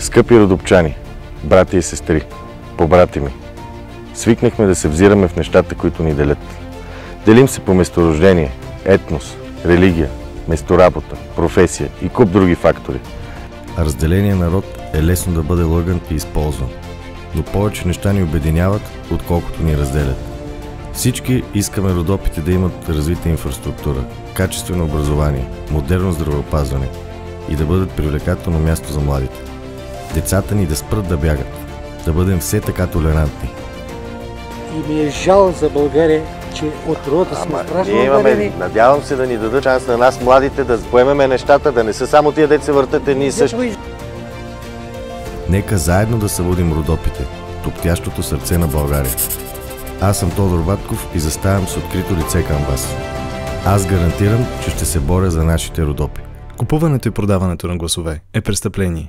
Скъпи родопчани, брати и сестри, побрати ми, свикнахме да се взираме в нещата, които ни делят. Делим се по месторождение, етнос, религия, месторабота, професия и куп други фактори. Разделения народ е лесно да бъде лъган и използван, но повече неща ни обединяват, отколкото ни разделят. Всички искаме Родопите да имат развита инфраструктура, качествено образование, модерно здравеопазване и да бъдат привлекателно място за младите. Децата ни да спрат да бягат, да бъдем все така толерантни. И ми е жал за България, че от рода сме страшно отделени. Надявам се да ни дадат шанс на нас, младите, да поемеме нещата, да не са само тия деца въртат едни и същи. Нека заедно да събудим Родопите, топтящото сърце на България. Аз съм Тодор Батков и заставам с открито лице към вас. Аз гарантирам, че ще се боря за нашите Родопи. Купуването и продаването на гласове е престъпление.